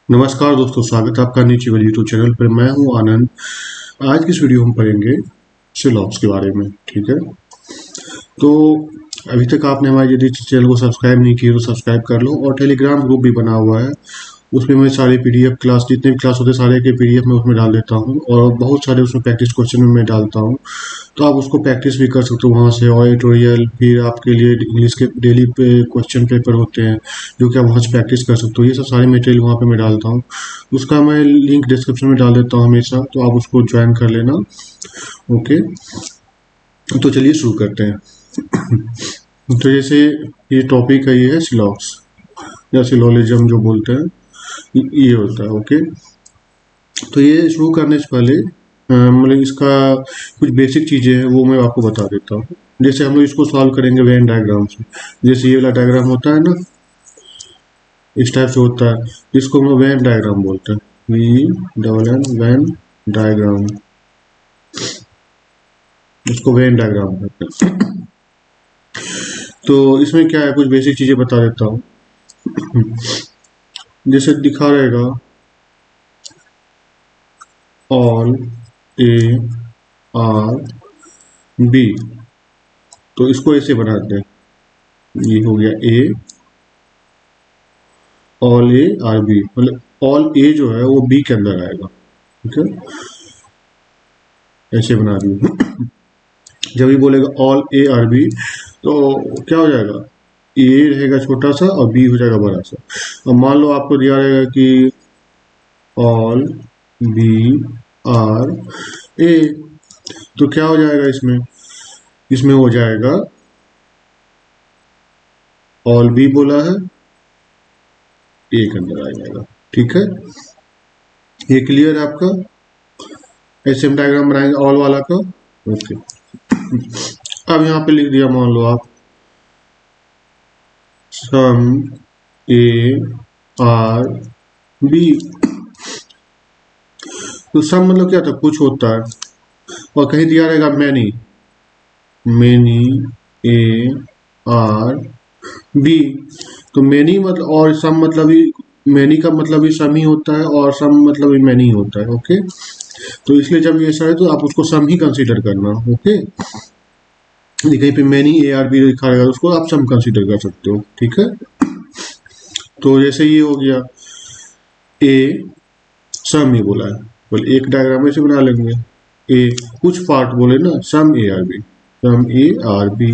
नमस्कार दोस्तों, स्वागत है आपका नीचे वाली यूट्यूब चैनल पर। मैं हूं आनंद। आज की इस वीडियो हम पढ़ेंगे सिलॉप्स के बारे में। ठीक है, तो अभी तक आपने हमारे यदि चैनल को सब्सक्राइब नहीं किया तो सब्सक्राइब कर लो, और टेलीग्राम ग्रुप भी बना हुआ है। उसमें मैं सारे पीडीएफ क्लास, जितने भी क्लास होते हैं सारे के पीडीएफ मैं उसमें डाल देता हूँ, और बहुत सारे उसमें प्रैक्टिस क्वेश्चन में मैं डालता हूँ। तो आप उसको प्रैक्टिस भी कर सकते हो वहाँ से, और एडिटोरियल फिर आपके लिए इंग्लिश के डेली पे क्वेश्चन पेपर होते हैं जो कि आप वहाँ से प्रैक्टिस कर सकते हो। ये सब सारे मटेरियल वहाँ पे मैं डालता हूँ। उसका मैं लिंक डिस्क्रिप्शन में डाल देता हूँ हमेशा, तो आप उसको ज्वाइन कर लेना। ओके, तो चलिए शुरू करते हैं। तो जैसे ये टॉपिक है, ये है सिलॉक्स या सिलोलिज्म जो बोलते हैं, ये होता है। ओके, तो ये शुरू करने से पहले मतलब इसका कुछ बेसिक चीज़ें हैं वो मैं आपको बता देता हूँ। जैसे हम लोग इसको सॉल्व करेंगे वेन डायग्राम से। जैसे ये वाला डायग्राम होता है ना, इस टाइप से होता है, जिसको हम लोग वेन डायग्राम बोलते हैं। VNN वेन डायग्राम, इसको वेन डायग्राम कहते हैं। तो इसमें क्या है, कुछ बेसिक चीज़ें बता देता हूँ। जैसे दिखा रहेगा ऑल A R B, तो इसको ऐसे बना देते हैं। ये हो गया A, all A R B, मतलब ऑल A जो है वो B के अंदर आएगा। ठीक है, ऐसे बना दिए। जब ये बोलेगा ऑल A R B, तो क्या हो जाएगा, A रहेगा छोटा सा और B हो जाएगा बड़ा सा। अब मान लो आपको दिया रहेगा कि ऑल B R A, तो क्या हो जाएगा इसमें, इसमें हो जाएगा ऑल B बोला है, A के अंदर आ जाएगा। ठीक है, ये क्लियर है आपका। ऐसे हम डायग्राम बनाएंगे ऑल वाला का। ओके, अब यहाँ पे लिख दिया, मान लो आप सम A R B। तो सम मतलब क्या था, कुछ होता है, और कहीं दिया रहेगा many, many A R B। तो मैनी मतलब, और सम मतलब ही, मैनी का मतलब ही सम ही होता है, और सम मतलब ही मैनी होता है। ओके, तो इसलिए जब ये ऐसा है तो आप उसको सम ही कंसीडर करना। ओके, कहीं पे मैनी AR B लिखा रहेगा तो उसको आप सम कंसीडर कर सकते हो। ठीक है, तो जैसे ये हो गया A सम, ये बोला है, बोले एक डायग्राम ऐसे बना लेंगे। ए कुछ पार्ट बोले ना, सम AR B, सम AR B।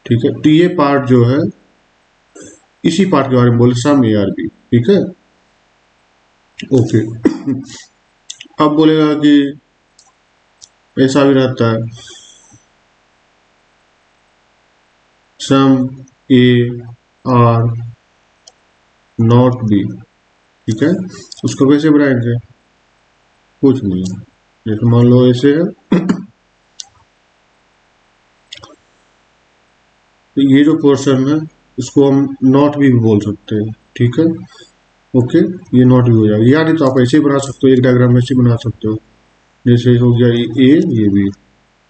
ठीक है, तो ये पार्ट जो है, इसी पार्ट के बारे में बोले, सम AR B। ठीक है, ओके। अब बोलेगा कि ऐसा भी रहता है, सम AR नॉट B। ठीक है, उसको कैसे बनाएंगे, कुछ नहीं, जैसे मान लो ऐसे है, तो ये जो पोर्शन है इसको हम नॉट भी बोल सकते हैं। ठीक है, ओके, ये नॉट भी हो जाएगा, या नहीं तो आप ऐसे ही बना सकते हो, एक डायग्राम ऐसे बना सकते हो। जैसे हो गया ये A, ये B,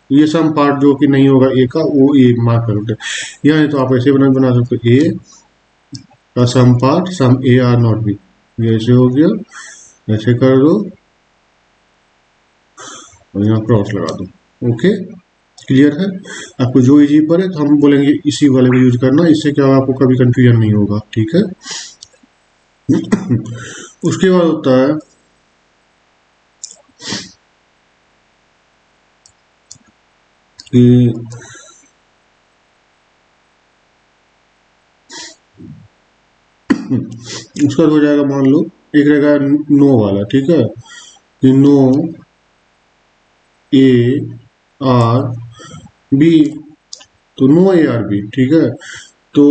ये सम पार्ट जो कि नहीं होगा ए का, वो ए मार्क कर देते हैं। या नहीं तो आप ऐसे बना सकते हो, ए का some part some AR not B, ये ऐसे हो गया, ऐसे कर दो और यहाँ क्रॉस लगा दो। ओके, क्लियर है। आपको जो इजी पड़े तो हम बोलेंगे इसी वाले को यूज करना, इससे क्या होगा, आपको कभी कंफ्यूजन नहीं होगा। ठीक है, उसके बाद होता है कि उसका हो जाएगा, मान लो एक रहेगा नो वाला। ठीक है, कि नो AR B, तो नो AR B। ठीक है, तो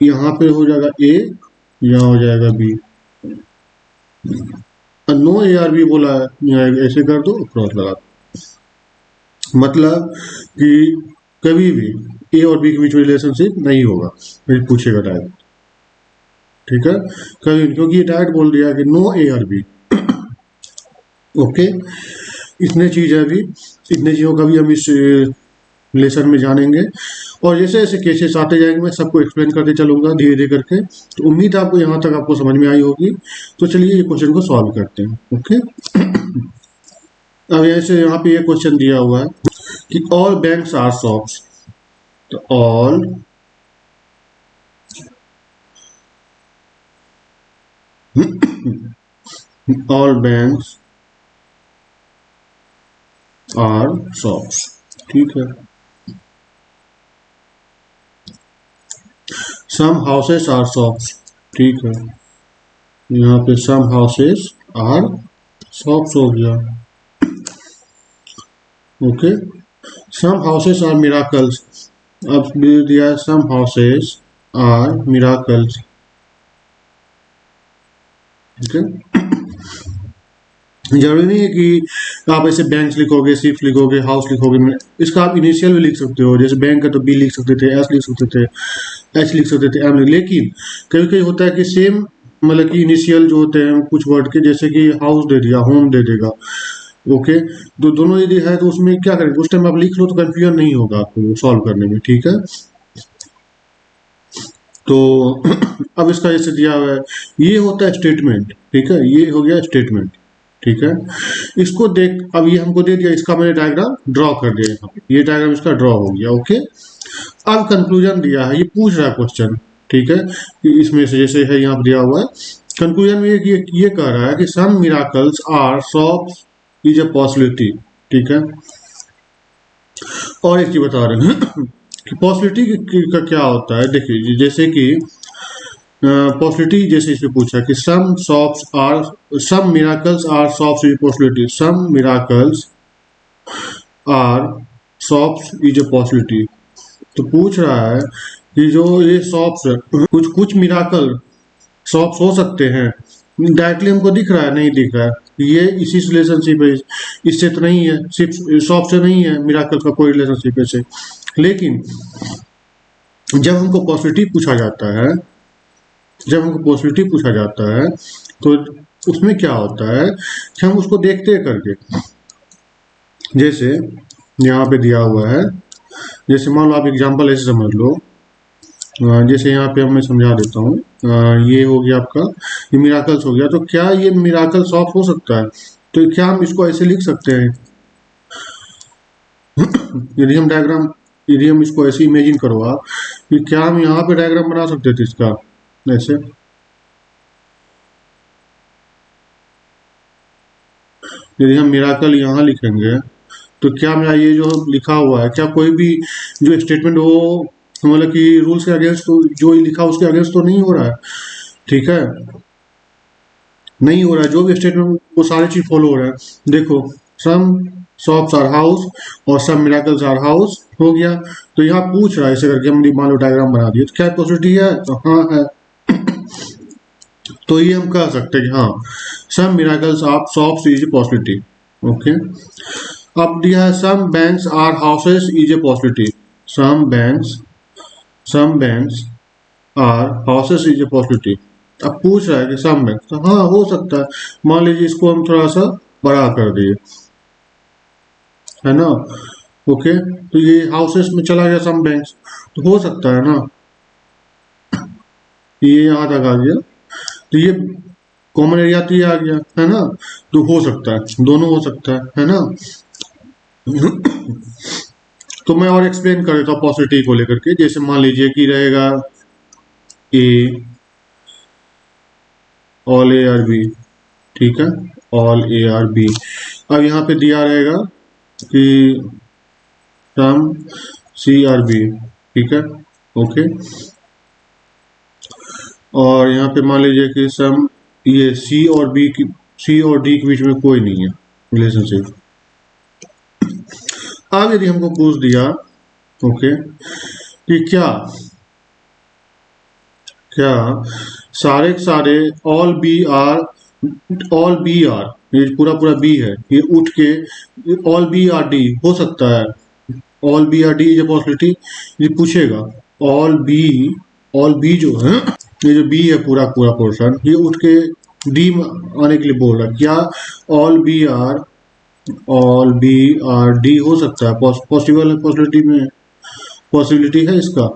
यहाँ पे हो जाएगा A, यहाँ हो जाएगा B। नो AR B बोला है, यहाँ ऐसे कर दो, क्रॉस लगा दो। मतलब कि कभी भी A और B के बीच में रिलेशनशिप नहीं होगा, फिर पूछेगा डायरेक्ट। ठीक है, कभी, क्योंकि ये डायरेक्ट बोल दिया कि नो AR B। ओके, इतने चीज है अभी, इतने चीजों का भी हम इस लेसन में जानेंगे। और जैसे जैसे केसेस आते जाएंगे मैं सबको एक्सप्लेन करते चलूंगा धीरे धीरे करके। तो उम्मीद है आपको यहाँ तक आपको समझ में आई होगी। तो चलिए ये क्वेश्चन को सॉल्व करते हैं। ओके, अब ऐसे यहाँ पे ये क्वेश्चन दिया हुआ है कि ऑल बैंक्स आर शॉप्स। तो ऑल बैंक्स आर शॉप्स, ठीक है। सम हाउसेस आर शॉप्स, ठीक है। यहाँ पे सम हाउसेस आर शॉप्स हो गया। Okay, some houses are miracles. अब दिया है सम हाउसेस आर मिराकल्स, ठीक है। जरूरी नहीं है कि आप ऐसे बैंक्स लिखोगे, सिर्फ लिखोगे, हाउस लिखोगे। इसका आप इनिशियल भी लिख सकते हो, जैसे बैंक है तो बी लिख सकते थे, एस लिख सकते थे, एच लिख सकते थे, एम। लेकिन कभी कभी होता है कि सेम मतलब कि इनिशियल जो होते हैं कुछ वर्ड के, जैसे कि हाउस दे दिया, होम दे देगा। ओके, तो दोनों यदि है तो उसमें क्या करेंगे, उस टाइम आप लिख लो तो कंफ्यूजन नहीं होगा आपको सॉल्व करने में, ठीक है। तो अब इसका जैसे दिया हुआ है, ये होता है स्टेटमेंट, ठीक है। ये हो गया स्टेटमेंट, ठीक है। इसको देख, अब ये हमको दे दिया, इसका मैंने डायग्राम ड्रॉ कर दिया यहाँ पे, ये डायग्राम इसका ड्रॉ हो गया। ओके, अब कंक्लूजन दिया है, ये पूछ रहा है क्वेश्चन, ठीक है, कि इसमें से जैसे है यहाँ पर दिया हुआ है कंक्लूजन में ये कह रहा है कि some miracles are shops is a possibility, ठीक है। और एक चीज बता रहे हैं कि पॉसिबिलिटी का क्या होता है। देखिए जैसे कि पॉसिबिलिटी, जैसे इसमें पूछा कि some miracles are shops is possibility, some miracles are shops is a possibility. तो पूछ रहा है कि जो ये शॉप्स, कुछ मिराकल शॉप्स हो सकते हैं। डायरेक्टली हमको दिख रहा है, नहीं दिख रहा है, ये इसी रिलेशनशिप है, इससे तो नहीं है, सिर्फ शॉप से नहीं है मिराकल का कोई रिलेशनशिप ऐसे। लेकिन जब हमको पॉसिबिलिटी पूछा जाता है, जब हमको पॉसिबिलिटी पूछा जाता है तो उसमें क्या होता है कि हम उसको देखते हैं करके। जैसे यहाँ पे दिया हुआ है, जैसे मान लो आप एग्जांपल ऐसे समझ लो, जैसे यहाँ पे मैं समझा देता हूँ। ये हो गया आपका, ये मिराकल्स हो गया। तो क्या ये मिराकल सॉल्व हो सकता है? तो क्या हम इसको ऐसे लिख सकते हैं? यदि हम डायग्राम, यदि हम इसको ऐसे इमेजिन करो आप कि क्या हम यहाँ पे डायग्राम बना सकते थे इसका ऐसे। यदि हम मिराकल यहाँ लिखेंगे तो क्या मेरा ये जो लिखा हुआ है, क्या कोई भी जो स्टेटमेंट हो मतलब कि रूल्स के अगेंस्ट, तो जो लिखा उसके अगेंस्ट तो नहीं हो रहा है, ठीक है, नहीं हो रहा है। जो भी स्टेटमेंट वो सारी चीज फॉलो हो रहा है। देखो, सम शॉप्स आर हाउस और सम मिराकल्स आर हाउस हो गया। तो यहाँ पूछ रहा है ऐसे करके, हम मान लो डायग्राम बना दिए, तो क्या पॉसिबिलिटी है? तो हाँ है। तो ये हम कह सकते हैं कि हाँ, some miracles of shops is a possibility. Okay, अब दिया है some banks are houses is a possibility. Some banks are houses is a possibility. अब पूछ रहा है कि सम बैंक, तो हाँ हो सकता है। मान लीजिए इसको हम थोड़ा सा बड़ा कर दिए, है ना। ओके, तो ये हाउसेस में चला गया सम बैंक्स, तो हो सकता है ना, ये यहाँ तक आ गया, तो ये कॉमन एरिया तो ये आ गया, है ना। तो हो सकता है, दोनों हो सकता है ना। तो मैं और एक्सप्लेन कर देता हूँ पॉसिबिलिटी को लेकर के। जैसे मान लीजिए कि रहेगा ए ऑल ए आर बी, ठीक है, ऑल ए आर बी। अब यहाँ पे दिया रहेगा कि सम सी आर बी, ठीक है, ओके। और यहाँ पे मान लीजिए कि सम ये सी और बी की, सी और डी के बीच में कोई नहीं है रिलेशनशिप। अब यदि हमको पूछ दिया ओके कि क्या सारे के सारे ऑल बी आर, ये पूरा बी है, ये उठ के ऑल बी आर डी हो सकता है। All B are D is a possibility. ये पूछेगा ऑल बी जो है, ये जो बी है पूरा पोर्शन, ये उठ के डी में आने के लिए बोल रहा है। क्या ऑल बी आर डी हो सकता है? पॉसिबल है, पॉसिबिलिटी में पॉसिबिलिटी है इसका?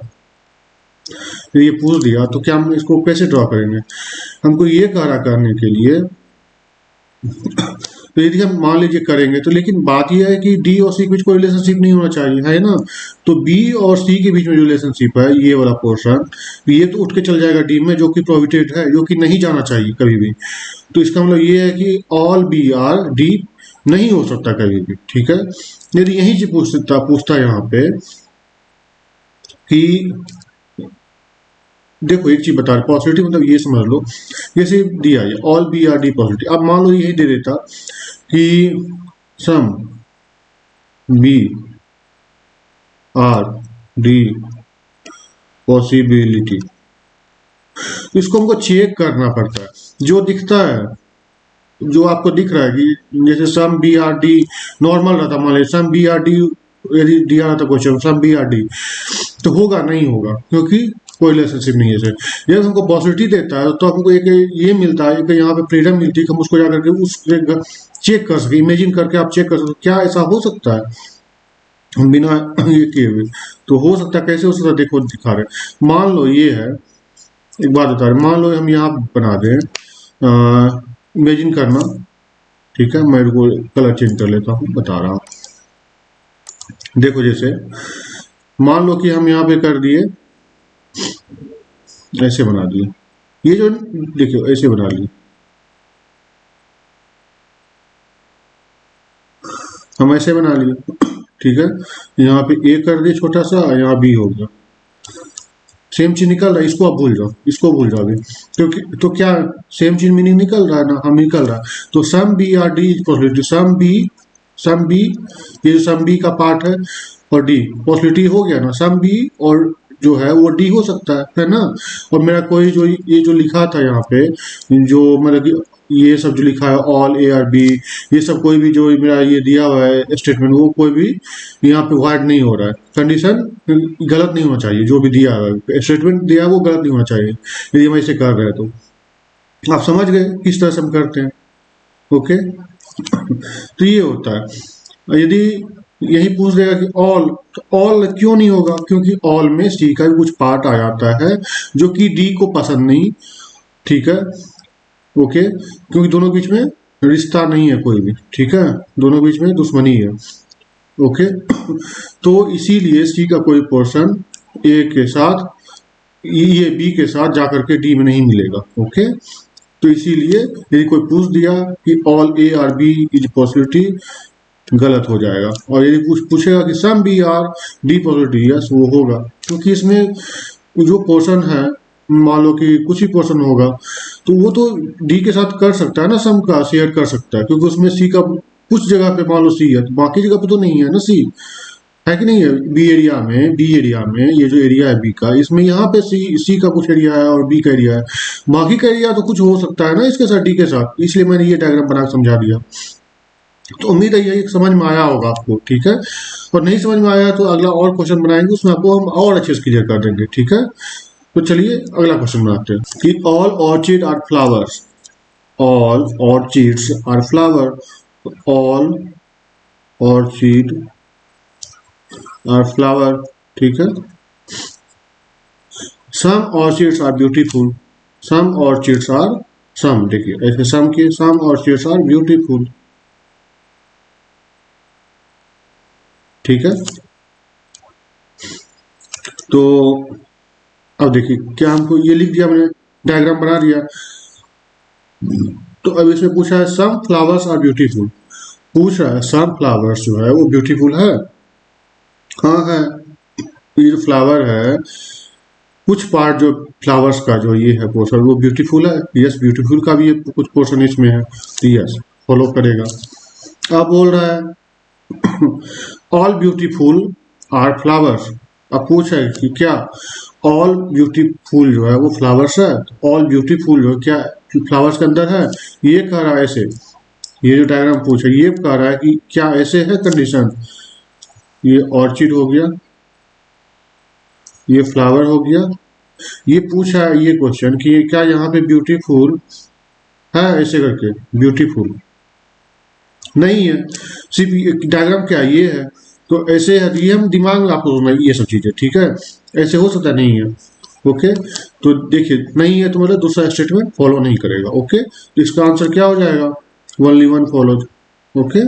ये पूछ दिया तो क्या हम इसको कैसे ड्रॉ करेंगे? हमको ये करा करने के लिए तो यदि हम मान लीजिए करेंगे तो, लेकिन बात यह है कि डी और सी के बीच कोई रिलेशनशिप नहीं होना चाहिए, है ना? तो बी और सी के बीच में जो रिलेशनशिप है, ये वाला पोर्शन, ये तो उठ के चल जाएगा डी में, जो कि प्रोहिबिटेड है, जो कि नहीं जाना चाहिए कभी भी। तो इसका मतलब ये है कि ऑल बी आर डी नहीं हो सकता कभी भी, ठीक है? यदि यही चीज पूछता यहाँ पे कि देखो एक चीज बता रहे, पॉजिटिव मतलब ये समझ लो, जैसे दिया है all B are D positive. अब मान लो यही दे देता कि some B are D possibility, इसको हमको चेक करना पड़ता है। जो दिखता है, जो आपको दिख रहा है कि जैसे some B are D normal रहता, मान लीजिए सम बी आर डी यदि दिया रहता question some B are D, तो होगा नहीं होगा, क्योंकि कोई रिलेशनशिप नहीं है सर। जब हमको पॉसिबिलिटी देता है तो हमको एक ये मिलता है कि यहाँ पे फ्रीडम मिलती है कि हम उसको जाकर के उस चेक कर सके, इमेजिन करके आप चेक कर सकते क्या ऐसा हो सकता है बिना ये किए हुए। तो हो सकता है, कैसे हो सकता है देखो दिखा रहे। मान लो ये है, एक बात बता रहे, मान लो हम यहाँ बना दें, इमेजिन करना, ठीक है? मैं को कलर चेंज कर लेता हूँ, बता रहा हूँ। देखो जैसे मान लो कि हम यहाँ पे कर दिए, ऐसे बना दिए, ये जो देखियो ऐसे बना लिए, हम ऐसे बना लिए, ठीक है? यहाँ पे ए कर दिए छोटा सा, यहाँ बी हो गया, सेम चीज निकल रहा है। इसको आप भूल जाओ, इसको भूल जाओ, क्योंकि तो क्या सेम चीज मीनिंग निकल रहा है ना, हम निकल रहा है। तो some B are D possibility, some B, ये जो सम बी का पार्ट है और डी पॉसिबिलिटी हो गया ना, सम बी और जो है वो डी हो सकता है ना? और मेरा कोई जो ये जो लिखा था यहाँ पे, जो मतलब कि ये सब जो लिखा है ऑल ए आर बी, ये सब कोई भी जो मेरा ये दिया हुआ है स्टेटमेंट, वो कोई भी यहाँ पे वाइड नहीं हो रहा है, कंडीशन गलत नहीं होना चाहिए। जो भी दिया है स्टेटमेंट दिया है वो गलत नहीं होना चाहिए, यदि हम ऐसे कर रहे हैं तो। आप समझ गए किस तरह से हम करते हैं? ओके तो ये होता है। यदि यही पूछ देगा कि ऑल, तो ऑल क्यों नहीं होगा? क्योंकि ऑल में सी का भी कुछ पार्ट आ जाता है जो कि डी को पसंद नहीं, ठीक है? ओके, क्योंकि दोनों बीच में रिश्ता नहीं है कोई भी, ठीक है? दोनों बीच में दुश्मनी है, ओके? तो इसीलिए सी का कोई पोर्शन ए के साथ, ये बी के साथ जाकर के डी में नहीं मिलेगा, ओके? तो इसीलिए यदि कोई पूछ दिया कि all A are B is possibility, गलत हो जाएगा। और यदि कुछ पूछेगा कि some B are D possibility, yes वो होगा, क्योंकि इसमें जो पोर्शन है, मान लो कि कुछ ही पोर्शन होगा, तो वो तो डी के साथ कर सकता है ना, सम का शेयर कर सकता है, क्योंकि उसमें सी का कुछ जगह पे मान लो सी है, तो बाकी जगह पे तो नहीं है ना सी, है कि नहीं है? बी एरिया में ये जो एरिया है बी का, इसमें यहाँ पे सी का कुछ एरिया है और बी का एरिया है, बाकी का एरिया तो कुछ हो सकता है ना इसके साथ, डी के साथ। इसलिए मैंने ये डायग्राम बना के समझा दिया। तो उम्मीद है यही समझ में आया होगा आपको, ठीक है? और नहीं समझ में आया तो अगला और क्वेश्चन बनाएंगे, उसमें आपको हम और अच्छे से क्लियर कर देंगे, ठीक है? तो चलिए अगला क्वेश्चन बनाते हैं कि all orchid are flowers, all orchids are flower, all orchid are flower, ठीक है? Some orchids are beautiful, some orchids are, some देखिए ऐसे सम के, सम ऑर्चिड्स आर ब्यूटीफुल, ठीक है? तो अब देखिए क्या हमको ये लिख दिया, मैंने डायग्राम बना दिया। तो अब इसमें पूछा है सम फ्लावर्स आर ब्यूटीफुल, पूछ रहा है सम फ्लावर्स जो है वो ब्यूटीफुल है। हाँ है, ये जो फ्लावर है, कुछ पार्ट जो फ्लावर्स का जो ये है पोर्शन वो ब्यूटीफुल है, यस ब्यूटीफुल का भी ये कुछ पोर्शन इसमें है, तो यस फॉलो करेगा। अब बोल रहा है ऑल ब्यूटीफुल आर फ्लावर्स, अब पूछ है कि क्या ऑल ब्यूटीफुल जो है वो फ्लावर्स है, ऑल ब्यूटीफुल जो क्या फ्लावर्स के अंदर है, ये कह रहा है ऐसे। ये जो डायग्राम पूछा ये कह रहा है कि क्या ऐसे है कंडीशन, ये ऑर्चिड हो गया, ये फ्लावर हो गया, ये पूछा है ये क्वेश्चन कि क्या यहाँ पे ब्यूटीफुल है, ऐसे करके ब्यूटीफुल नहीं है, सिर्फ डायग्राम क्या ये है तो ऐसे ये हम दिमाग में आपको सुनना ये सब चीज़ें, ठीक है, ऐसे हो सकता नहीं है। ओके, तो देखिए नहीं है तो मतलब दूसरा स्टेटमेंट फॉलो नहीं करेगा। ओके, तो इसका आंसर क्या हो जाएगा, ओनली वन फॉलोज। ओके,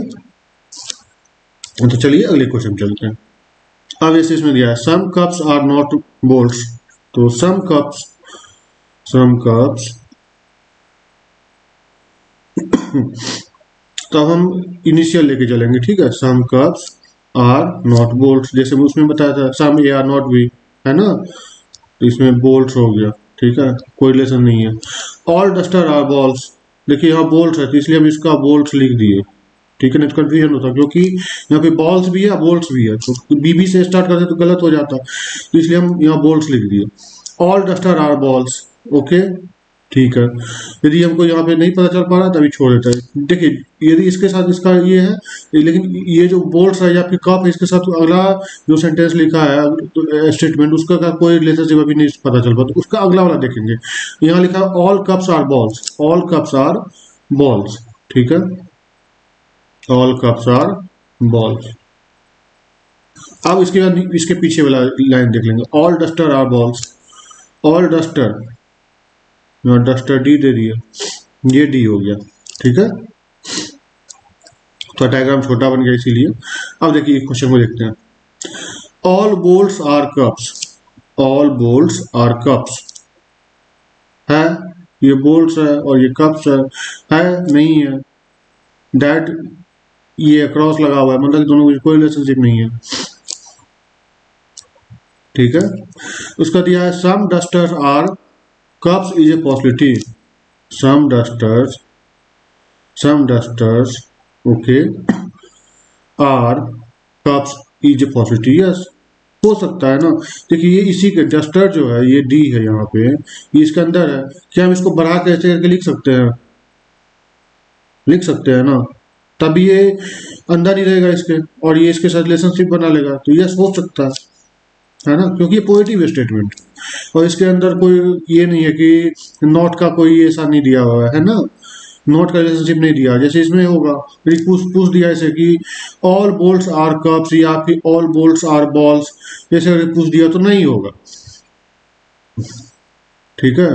तो चलिए अगले क्वेश्चन चलते हैं। अब ऐसे इसमें दिया है सम कप्स आर नॉट बोल्ट्स, तो सम कप्स तो हम इनिशियल लेके चलेंगे, ठीक है। सम कप्स आर नॉट बोल्ट्स, जैसे उसमें बताया था सम ए आर नॉट बी, है ना, तो इसमें बोल्ट्स हो गया, ठीक है, कोई रिलेशन नहीं है। ऑल डस्टर आर बॉल्स, देखिए यहाँ बोल्ट्स है तो इसलिए हम इसका बोल्ट्स लिख दिए, ठीक है, नहीं तो कन्फ्यूजन होता क्योंकि यहाँ पे बॉल्स भी है बोल्ट्स भी है, तो बीबी से स्टार्ट करते तो गलत हो जाता, तो इसलिए हम यहाँ बोल्ट्स लिख दिए। All duster are balls, okay, ठीक है। यदि हमको यहाँ पे नहीं पता चल पा रहा तभी छोड़ देता है। देखिए यदि इसके साथ इसका ये है, लेकिन ये जो बोल्ट्स है या फिर कप है इसके साथ अगला जो सेंटेंस लिखा है तो स्टेटमेंट उसका का कोई रिलेशनशिप अभी नहीं पता चल पा, तो उसका अगला वाला देखेंगे। यहाँ लिखा है all cups are balls, all cups are balls, ठीक है, ऑल कप्स आर बॉल्स। अब इसके बाद इसके पीछे वाला लाइन देख लेंगे, all duster are balls, all duster, duster D दे दिया, ये डी हो गया, ठीक है, तो डायग्राम छोटा बन गया इसीलिए। अब देखिए क्वेश्चन को देखते हैं, all bolts are cups, all bolts are cups है, ये बोल्ट्स है और ये कप्स है नहीं है, दैट ये क्रॉस लगा हुआ है मतलब दोनों की कोई रिलेशनशिप नहीं है, ठीक है। उसका दिया है some dusters are cups is a possibility, some dusters okay are cups is a possibility, yes हो सकता है ना। देखिए ये इसी के डस्टर जो है ये डी है यहाँ पे, ये इसके अंदर है, क्या हम इसको बढ़ा के ऐसे करके लिख सकते हैं, लिख सकते हैं ना, तब ये अंदर ही रहेगा इसके और ये इसके साथ रिलेशनशिप बना लेगा, तो यस हो सकता है ना, क्योंकि ये पॉजिटिव स्टेटमेंट और इसके अंदर कोई ये नहीं है कि नॉट का कोई ऐसा नहीं दिया हुआ है ना, नॉट का रिलेशनशिप नहीं दिया, जैसे इसमें होगा पूछ दिया ऐसे कि ऑल बोल्ट्स आर कप्स या फिर ऑल बोल्ट्स आर बॉल्स, जैसे अगर पूछ दिया तो नहीं होगा, ठीक है।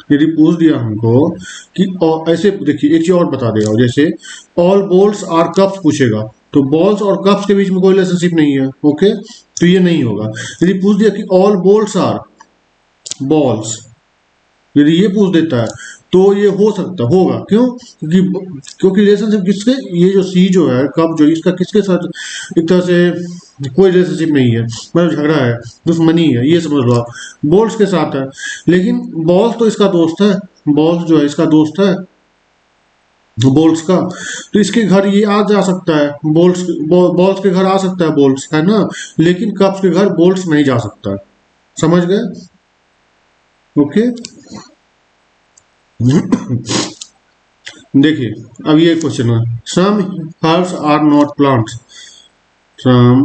यदि पूछ दिया हमको कि ऐसे देखिए एक चीज और बता देगा, जैसे ऑल बॉल्स आर कप्स पूछेगा तो बॉल्स और कप्स के बीच में कोई रिलेशनशिप नहीं है, ओके, तो ये नहीं होगा। यदि पूछ दिया कि ऑल बॉल्स आर बॉल्स, यदि ये पूछ देता है तो ये हो सकता होगा, क्यों, क्योंकि रिलेशनशिप किसके, ये जो सी जो है कप जो इसका किसके साथ एक तरह से कोई रिलेशनशिप नहीं है, मतलब झगड़ा है दुश्मनी है, ये समझ लो आप, बॉल्स के साथ है, लेकिन बॉल्स तो इसका दोस्त है, बॉल्स जो है इसका दोस्त है बॉल्स का, तो इसके घर ये आ जा सकता है, बॉल्स के घर आ सकता है बॉल्स, है ना, लेकिन कप्स के घर बॉल्स नहीं जा सकता, समझ गए, ओके। देखिए अब ये क्वेश्चन है, some herbs are not plants, some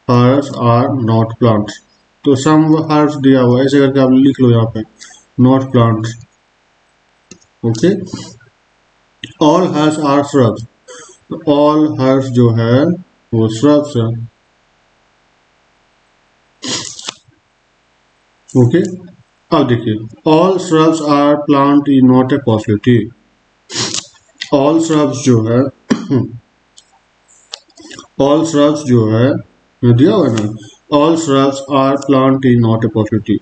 herbs are not plants, तो सम हर्ब्स दिया हुआ है ऐसे करके आप लिख लो यहाँ पे, not plants, okay. All herbs are shrubs, तो ऑल हर्ब्स जो है वो श्रब्स है, ओके। अब देखिए all shrubs are plant is not a possibility, all shrubs जो है ऑल श्रब्स जो है दिया हुआ है ना, all shrubs are plant is not a possibility,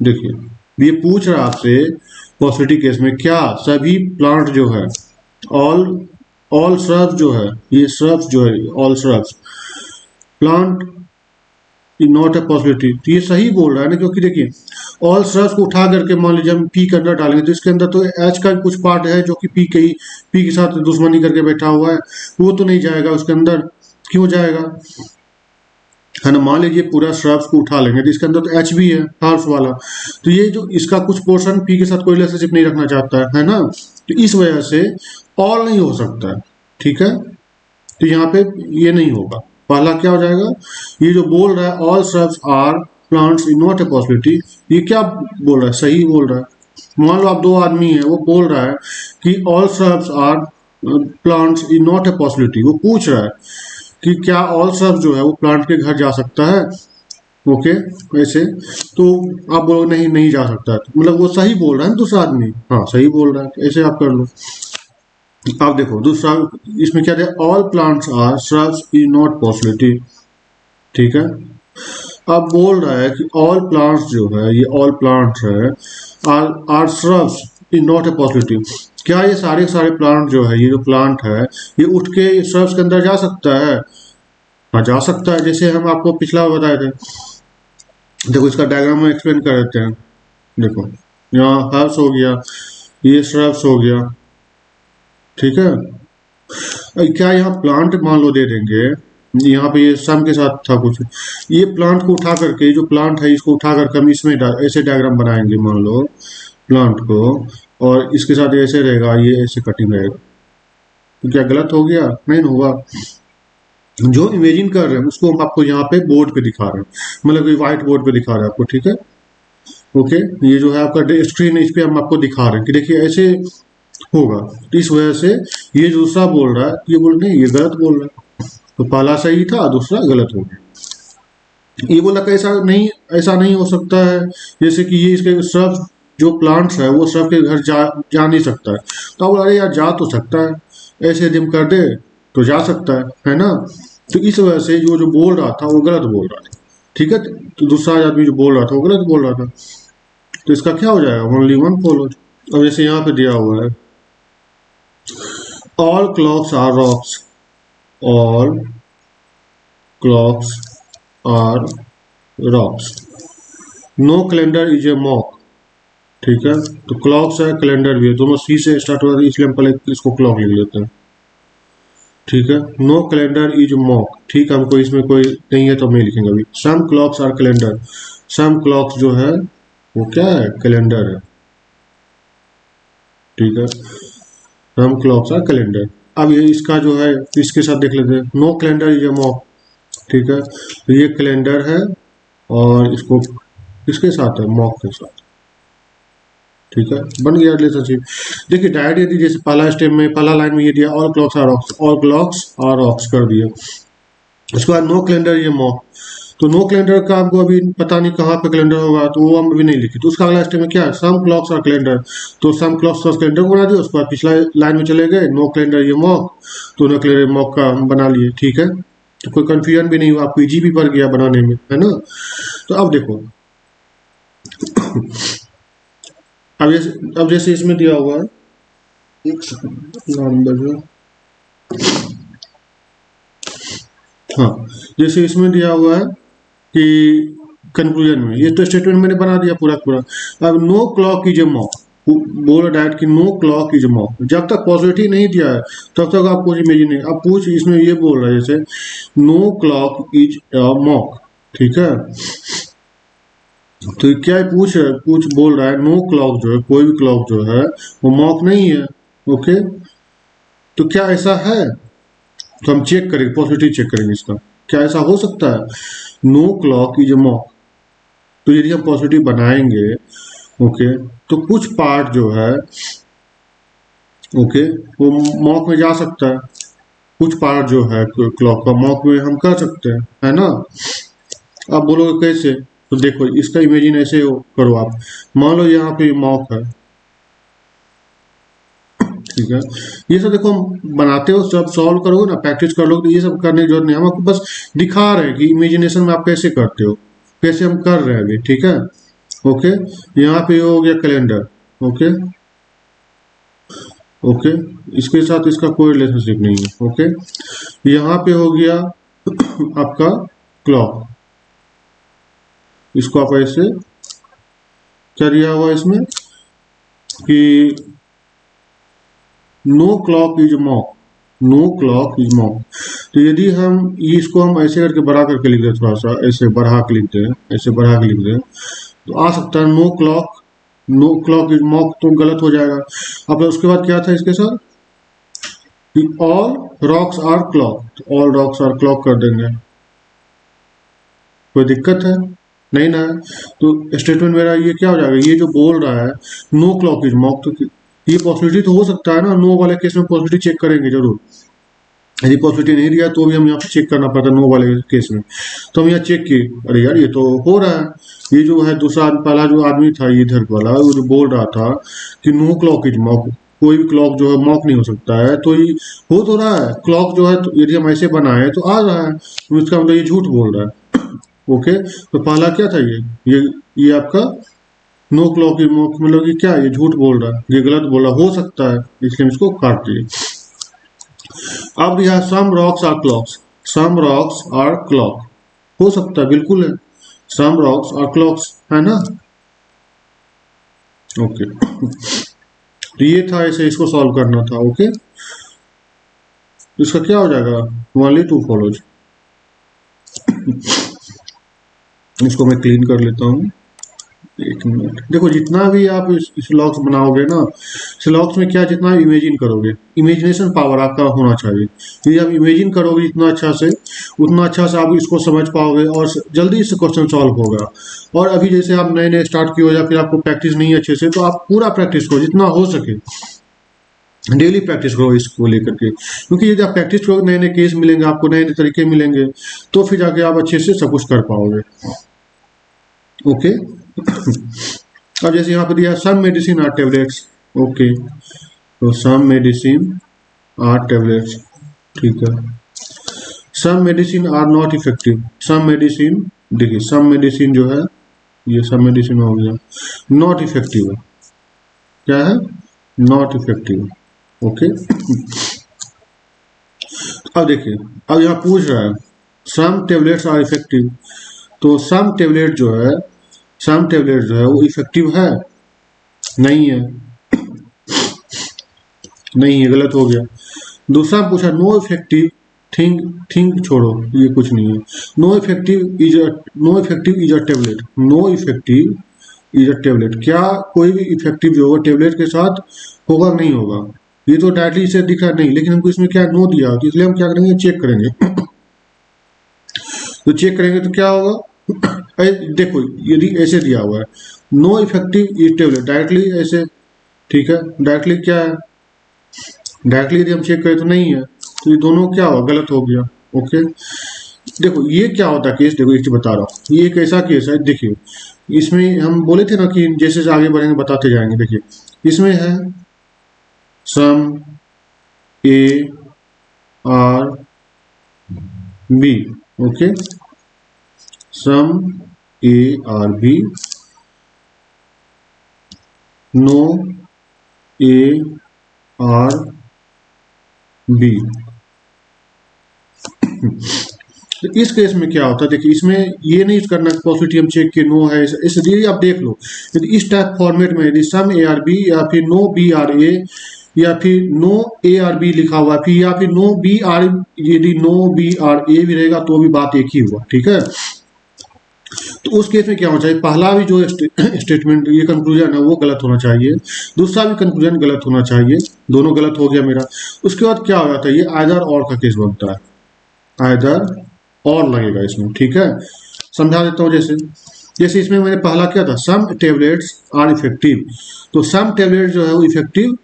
देखिए ये पूछ रहा है आपसे पॉसिबिलिटी केस में क्या सभी प्लांट जो है ऑल श्रब्स जो है, ये श्रब्स जो है all shrubs plant not a possibility, तो ये सही बोल रहा है ना, क्योंकि देखिए ऑल श्रब्स को उठा करके मान लीजिए हम पी के अंदर डालेंगे तो इसके अंदर तो एच का कुछ पार्ट है जो कि पी के साथ दुश्मनी करके बैठा हुआ है, वो तो नहीं जाएगा उसके अंदर, क्यों जाएगा, है ना। मान लीजिए पूरा श्रब्स को उठा लेंगे तो इसके अंदर तो एच भी है हर्ब्स वाला, तो ये जो इसका कुछ पोर्शन पी के साथ कोई रिलेशनशिप नहीं रखना चाहता है ना, तो इस वजह से ऑल नहीं हो सकता है, ठीक है, तो यहाँ पे ये नहीं होगा, पहला क्या हो जाएगा, ये जो बोल रहा है all shrubs are plants is not a possibility, ये क्या बोल रहा है, सही बोल रहा है। मान लो आप दो आदमी हैं, वो बोल रहा है कि all shrubs are plants is not a possibility. वो पूछ रहा है कि क्या ऑल श्रब्स जो है वो प्लांट के घर जा सकता है। ओके ऐसे तो आप बोलो नहीं नहीं जा सकता है, मतलब वो सही बोल रहा है दूसरा आदमी, हाँ सही बोल रहा है, ऐसे आप कर लो। आप देखो दूसरा इसमें क्या है, all plants are shrubs is not possibility. ठीक है, अब बोल रहा है कि ऑल प्लांट्स जो है, ये ऑल प्लांट्स है, are shrubs is not a possibility. क्या ये सारे सारे प्लांट जो है, ये जो प्लांट है ये उठ के श्रब्स के अंदर जा सकता है? हाँ जा सकता है, जैसे हम आपको पिछला बताए थे। देखो इसका डायग्राम में एक्सप्लेन कर देते हैं। देखो यहाँ हर्ब्स हो गया, ये श्रब्स हो गया। ठीक है, क्या यहाँ प्लांट मान लो दे देंगे, यहाँ पे ये सम के साथ था कुछ, ये प्लांट को उठा करके, जो प्लांट है इसको उठा करके हम इसमें ऐसे डायग्राम बनाएंगे मान लो प्लांट को, और इसके साथ ऐसे रहेगा, ये ऐसे कटिंग रहेगा, तो क्या गलत हो गया? नहीं होगा। जो इमेजिन कर रहे हैं उसको हम आपको यहाँ पे बोर्ड पे दिखा रहे हैं, मतलब व्हाइट बोर्ड पे दिखा रहे हैं आपको। ठीक है, ओके, ये जो है आपका स्क्रीन, इस पे हम आपको दिखा रहे हैं कि देखिए ऐसे होगा। तो इस वजह से ये जो दूसरा बोल रहा है, ये बोल नहीं, ये गलत बोल रहा है, तो पहला सही था दूसरा गलत हो गया। ये बोला कि ऐसा नहीं हो सकता है, जैसे कि ये इसके सब जो प्लांट्स है वो सब के घर जा नहीं सकता है। तो बोला अरे यार जा तो सकता है, ऐसे यदि हम कर दे तो जा सकता है ना। तो इस वजह से जो बोल रहा था वो गलत बोल रहा था। ठीक है, तो दूसरा आदमी जो बोल रहा था वो गलत बोल रहा था, तो इसका क्या हो जाएगा, ओनली वन फॉलो। अब जैसे यहाँ पे दिया हुआ है, all clocks are rocks, all clocks are rocks, no calendar is a mock। ठीक है, तो क्लॉक्स है कैलेंडर भी है, दोनों सी से स्टार्ट हो रहा है, इसलिए हम पहले इसको क्लॉक लिख लेते हैं। ठीक है, नो कैलेंडर इज मॉक। ठीक है, हमको इसमें कोई नहीं है तो हम नहीं लिखेंगे अभी। Some clocks are calendar, some clocks जो है वो क्या है, कैलेंडर है। ठीक है, सम क्लॉक्स आर कैलेंडर। अब ये इसका जो है इसके साथ देख लेते हैं, no calendar is a mock. ठीक है, तो ये कैलेंडर है और इसको किसके साथ है, मॉक के साथ। ठीक है, बन गया रिलेशनशिप। देखिए डायरेक्ट यदि जैसे पहला स्टेप में पहला लाइन में ये दिया all clocks are ox, all clocks are ox कर दिया। उसके बाद नो कैलेंडर ये मॉक, तो नो कैलेंडर का आपको अभी पता नहीं कहाँ पे कैलेंडर होगा, तो वो हम अभी नहीं लिखे। तो उसका अगला स्टेप में क्या है, सम क्लॉक्स आर कैलेंडर, तो सम क्लॉक्स कैलेंडर को बना दिया। उसके बाद पिछला लाइन में चले गए, नो कैलेंडर ये मॉक, तो नो कैलेंडर मॉक का हम बना लिए। ठीक है, तो कोई कंफ्यूजन भी नहीं हुआ, आपको इजी भी पड़ गया बनाने में, है ना। तो अब देखो अब जैसे इसमें दिया हुआ है, एक सेकंड, हाँ जैसे इसमें दिया हुआ है कि कंक्लूजन में, ये तो स्टेटमेंट मैंने बना दिया पूरा पूरा। अब no clock is a mock, बोल रहा है कि no clock is a mock, जब तक पॉजिटिव नहीं दिया है तब तक आप कुछ इमेजिन नहीं। अब पूछ इसमें ये बोल रहा है जैसे no clock is a mock. ठीक है, तो क्या पूछ बोल रहा है नो क्लॉक जो है, कोई भी क्लॉक जो है वो मॉक नहीं है। ओके, तो क्या ऐसा है, तो हम चेक करेंगे, पॉजिटिव चेक करेंगे इसका, क्या ऐसा हो सकता है no clock is a mock. तो यदि हम पॉजिटिव बनाएंगे ओके, तो कुछ पार्ट जो है ओके वो मॉक में जा सकता है, कुछ पार्ट जो है क्लॉक का मॉक में हम कर सकते हैं, है ना। आप बोलोगे कैसे, तो देखो इसका इमेजिन ऐसे करो आप, मान लो यहाँ पे मॉक है। ठीक है, ये सब देखो हम बनाते हो, सब सॉल्व करोगे ना, प्रैक्टिस कर लोगे, तो ये सब करने की जरूरत नहीं, हम आपको बस दिखा रहे हैं कि इमेजिनेशन में आप कैसे करते हो, कैसे हम कर रहे हैं अभी। ठीक है, ओके, यहाँ पे हो गया कैलेंडर। ओके ओके, इसके साथ इसका कोई रिलेशनशिप नहीं है। ओके, यहाँ पे हो गया आपका क्लॉक, इसको आप ऐसे क्या दिया हुआ इसमें कि no clock is mock, no clock is mock. तो यदि हम इसको हम ऐसे करके बढ़ा करके लिख दें, थोड़ा सा ऐसे बढ़ा के लिखते हैं, ऐसे बढ़ा के लिख दें, तो आ सकता है नो क्लॉक इज मॉक, तो गलत हो जाएगा। अब उसके बाद क्या था इसके साथ, ऑल रॉक्स आर क्लॉक, तो ऑल रॉक्स आर क्लॉक कर देंगे, कोई दिक्कत है नहीं ना। तो स्टेटमेंट मेरा ये क्या हो जाएगा, ये जो बोल रहा है नो क्लॉक इज मॉक, तो ये पॉसिबिलिटी तो हो सकता है ना, नो वाले केस में पॉसिबिलिटी चेक करेंगे जरूर। यदि पॉसिबिलिटी नहीं दिया तो भी हम यहाँ पे चेक करना पड़ता नो वाले केस में। तो हम यहाँ चेक किए, अरे यार ये तो हो रहा है। ये जो है दूसरा पहला जो आदमी था ये इधर वाला, वो जो बोल रहा था कि नो क्लॉक इज मॉक, कोई भी क्लॉक जो है मॉक नहीं हो सकता है, तो ये हो तो रहा है क्लॉक जो है, तो यदि हम ऐसे बनाए तो आ रहा है, तो इसका मतलब ये झूठ बोल रहा है। ओके, तो पहला क्या था, ये आपका नो क्लॉक इज मॉक, मतलब कि क्या ये झूठ बोल रहा है, ये गलत बोल रहा हो सकता है, इसलिए हम इसको काट दिए। अब यह some rocks are clocks, some rocks are clock, हो सकता है, बिल्कुल है, सम रॉक्स आर क्लॉक्स, है ना। ओके, तो ये था, ऐसे इसको सॉल्व करना था। ओके, इसका क्या हो जाएगा, ओनली टू फॉलोज। इसको मैं क्लीन कर लेता हूँ, एक मिनट। देखो जितना भी आप इस लॉक्स बनाओगे ना, इस लॉक्स में क्या, जितना इमेजिन करोगे, इमेजिनेशन पावर आपका होना चाहिए। यदि आप इमेजिन करोगे जितना अच्छा से, उतना अच्छा से आप इसको समझ पाओगे और जल्दी से क्वेश्चन सॉल्व होगा। और अभी जैसे आप नए नए स्टार्ट किए हो या फिर आपको प्रैक्टिस नहीं है अच्छे से, तो आप पूरा प्रैक्टिस करो जितना हो सके, डेली प्रैक्टिस करो इसको लेकर के। क्योंकि यदि आप प्रैक्टिस करोगे, नए नए केस मिलेंगे आपको, नए नए तरीके मिलेंगे, तो फिर जाके आप अच्छे से सब कुछ कर पाओगे। ओके, अब जैसे यहाँ पर दिया some medicine are tablets. Okay, तो सम मेडिसिन आर टेबलेट्स, ठीक है। Some medicine are not effective, some medicine, देखिए सम मेडिसिन जो है, ये सम मेडिसिन हो गया, नॉट इफेक्टिव है, क्या है, नॉट इफेक्टिव। ओके, अब देखिए, अब यहाँ पूछ रहा है सम टेबलेट्स आर इफेक्टिव, तो सम टेबलेट जो है, सम टेबलेट जो है वो इफेक्टिव है, नहीं है, नहीं है, गलत हो गया। दूसरा पूछा नो इफेक्टिव थिंग, थिंग छोड़ो, ये कुछ नहीं है। No effective is a tablet, no effective is a tablet, क्या कोई भी इफेक्टिव जो होगा टेबलेट के साथ होगा, नहीं होगा। ये तो डायरेक्टली इसे दिख रहा नहीं, लेकिन हमको इसमें क्या नो दिया, तो इसलिए हम क्या करेंगे, चेक करेंगे। तो चेक करेंगे तो क्या होगा, देखो यदि ऐसे दिया हुआ है no effective is tablet, directly ऐसे, ठीक है, डायरेक्टली क्या है, डायरेक्टली यदि हम चेक करें तो नहीं है, तो ये दोनों क्या हुआ, गलत हो गया। ओके, देखो ये क्या होता है केस, देखो एक चीज बता रहा हूँ, ये एक ऐसा केस है, देखिए इसमें हम बोले थे ना कि जैसे जैसे आगे बढ़ेंगे बताते जाएंगे। देखिए इसमें है some A are B, okay, some A are B, no A are B. तो इस केस में क्या होता है, देखिए इसमें ये नहीं करना पॉसिबिलिटी हम चेक के नो है, इसलिए आप देख लो यदि इस टाइप फॉर्मेट में यदि सम ए आर बी या फिर नो बी आर ए या फिर नो ए आर बी लिखा हुआ है, फिर या फिर नो बी आर, यदि नो बी आर ए भी रहेगा तो भी बात एक ही हुआ, ठीक है। तो उस केस में क्या होना चाहिए, पहला भी जो स्टेटमेंट ये कंक्लूजन है वो गलत होना चाहिए, दूसरा भी कंक्लूजन गलत होना चाहिए, दोनों गलत हो गया मेरा। उसके बाद क्या हो जाता है, ये आइदर और का केस बनता है, आइदर और लगेगा इसमें, ठीक है। समझा देता हूँ, जैसे जैसे इसमें मैंने पहला क्या था, सम टेबलेट्स आर इफेक्टिव, तो सम टेबलेट जो है वो इफेक्टिव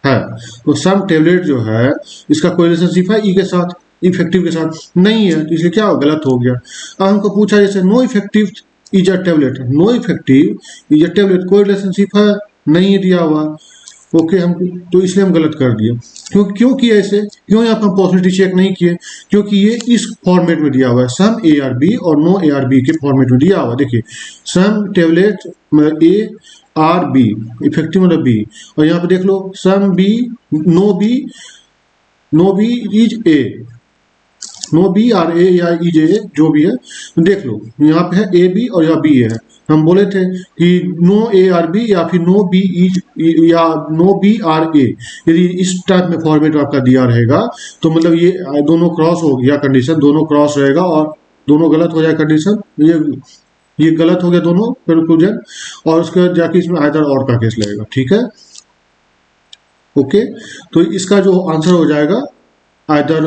है, तो सम टेबलेट जो है इसका कोई रिलेशनशिप है ई के साथ, इफेक्टिव के साथ नहीं है, तो इसलिए क्या गलत हो गया। अब हमको पूछा जैसे no effective is a tablet, no effective is a tablet, कोई रिलेशनशिप है नहीं दिया हुआ। ओके, हम तो इसलिए हम गलत कर दिए। क्यों किया ऐसे, क्यों यहाँ पर हम पॉसिबिलिटी चेक नहीं किए, क्योंकि ये इस फॉर्मेट में दिया हुआ है, सम ए आर बी और नो ए आर बी के फॉर्मेट में दिया हुआ। देखिए some tablet A are B, effective मतलब बी, और यहाँ पे देख लो some B, no B, no B is A, no B are A या इज ए जो भी है, तो देख लो यहाँ पे है ए बी और यहाँ बी है। हम बोले थे कि नो ए आर बी या फिर नो बी इज या नो बी आर ए, यदि इस टाइप में फॉर्मेट आपका दिया रहेगा तो मतलब ये दोनों क्रॉस हो गया कंडीशन, दोनों क्रॉस रहेगा और दोनों गलत हो जाए कंडीशन, ये गलत हो गया दोनों कंक्लूजन, और उसके बाद जाके इसमें आइदर और का केस लगेगा, ठीक है। ओके, तो इसका जो आंसर हो जाएगा आइदर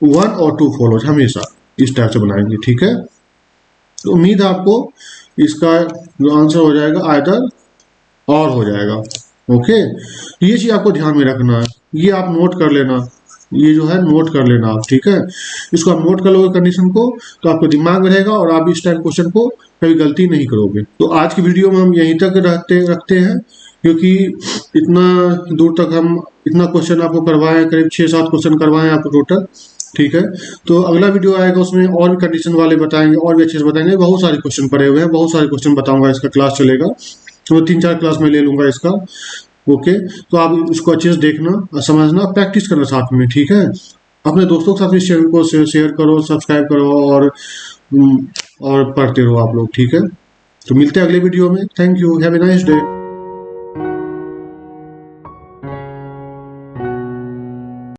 वन और टू फॉलोज, हमेशा इस टाइप से बनाएंगे, ठीक है। तो उम्मीद है आपको इसका जो आंसर हो जाएगा आइदर और हो जाएगा। ओके, ये चीज आपको ध्यान में रखना है, ये आप नोट कर लेना, ये जो है नोट कर लेना आप, ठीक है। इसको आप नोट कर लोगे कंडीशन को, तो आपको दिमाग में रहेगा और आप इस टाइप क्वेश्चन को कभी गलती नहीं करोगे। तो आज की वीडियो में हम यहीं तक रखते हैं, क्योंकि इतना दूर तक हम इतना क्वेश्चन आपको करवाए, करीब 6-7 क्वेश्चन करवाए आपको टोटल, ठीक है। तो अगला वीडियो आएगा, उसमें और भी कंडीशन वाले बताएंगे, और भी अच्छे से बताएंगे। बहुत सारे क्वेश्चन पड़े हुए हैं, बहुत सारे क्वेश्चन बताऊंगा, इसका क्लास चलेगा, तो 3-4 क्लास में ले लूंगा इसका। ओके, तो आप इसको अच्छे से देखना और समझना, प्रैक्टिस करना साथ में, ठीक है। अपने दोस्तों के साथ इस चैनल को शेयर करो, सब्सक्राइब करो, और पढ़ते रहो आप लोग, ठीक है। तो मिलते हैं अगले वीडियो में। Thank you, have a nice day.